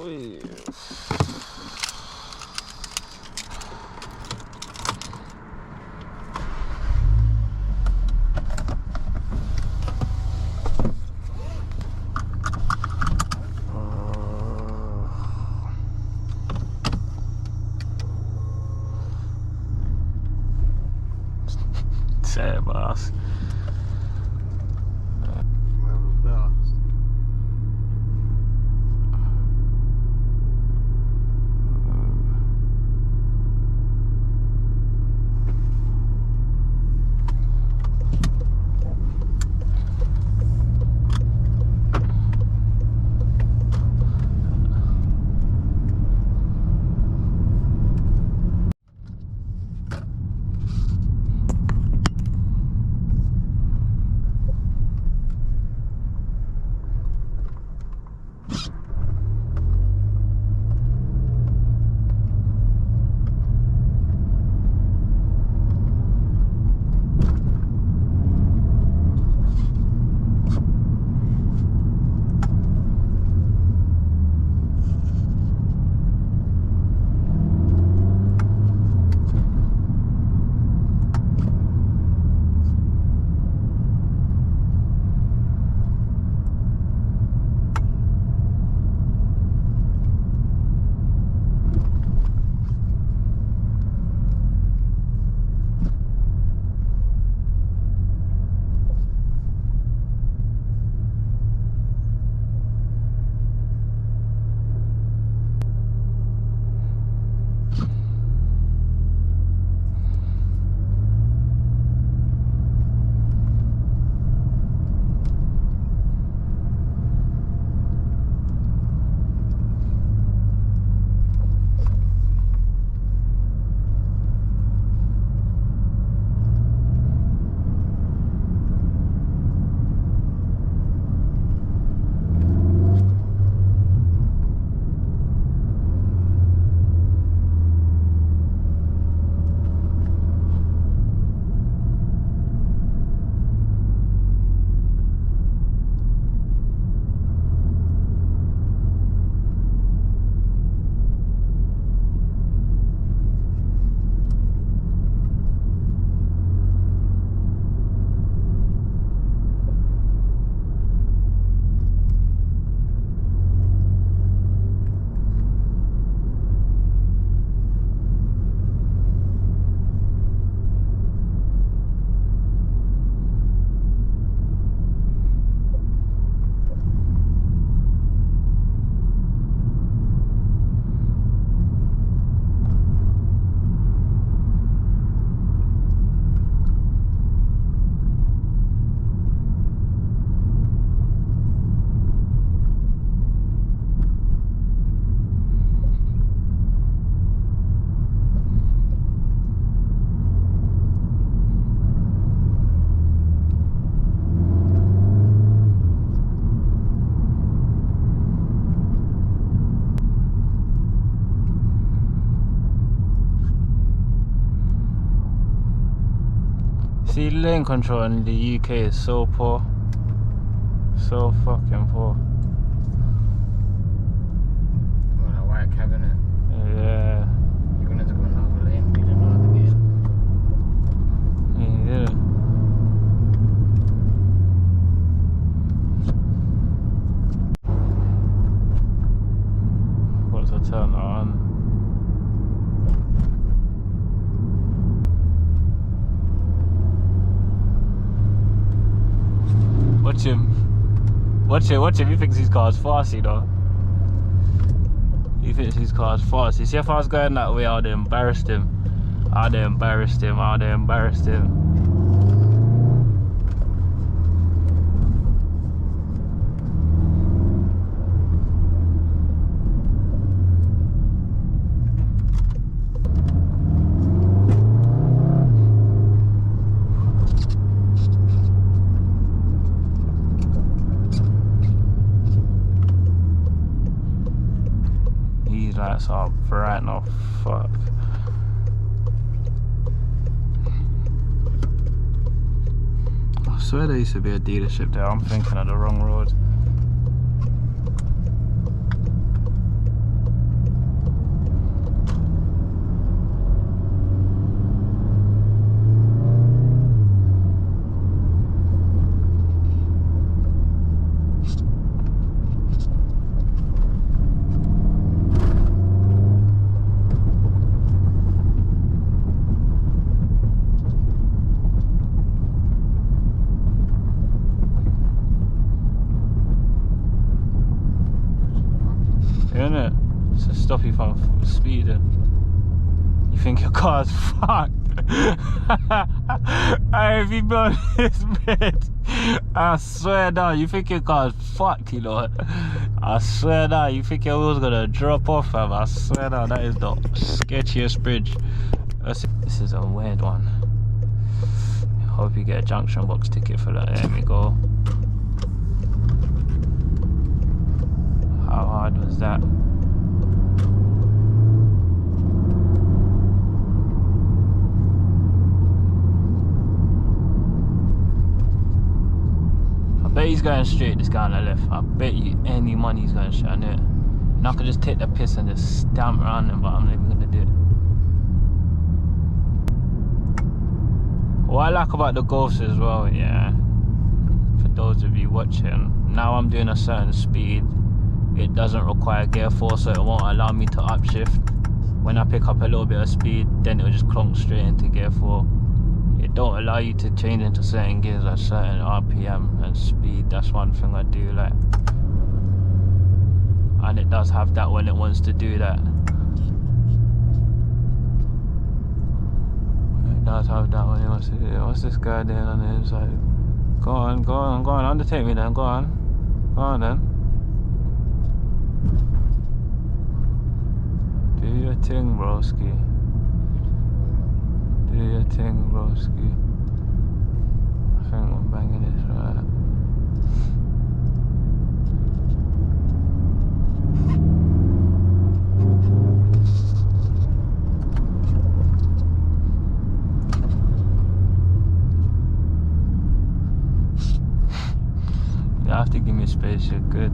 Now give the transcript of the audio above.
Oi. Say it, boss. See, lane control in the UK is so poor. So fucking poor. Well, a white cabinet. Yeah. You're gonna have to go another lane, we didn't know how to get in. You didn't. What's the turn on? Watch him. Watch him. He thinks his car's fast, you know. He thinks his car's fast. You see, if I was going that way, I would have embarrassed him. These lights are bright now, fuck. I swear there used to be a dealership there. I'm thinking of the wrong road. to stop you from speeding. You think your car's fucked? Hey, if you build this bit, I swear down, you think your car's fucked, you know. I swear down, you think your wheel's gonna drop off, fam. I swear down, that is the sketchiest bridge. This is a weird one. I hope you get a junction box ticket for that. There we go. How hard was that? I bet he's going straight, this guy on the left. I bet you any money he's going straight on it. And I could just take the piss and just stamp around him, but I'm not even gonna do it. What I like about the Golfs as well, yeah, for those of you watching, now I'm doing a certain speed, it doesn't require gear 4, so it won't allow me to upshift. When I pick up a little bit of speed, then it'll just clonk straight into gear 4. It don't allow you to change into certain gears at certain RPM and speed. That's one thing I do like. And it does have that when it wants to do that. It does have that when it wants to do it. What's this guy doing on the inside? Go on, go on, go on, undertake me then, go on. Go on then. Do your thing, broski. Do your thing, broski. I think I'm banging this right. You have to give me space, you're good.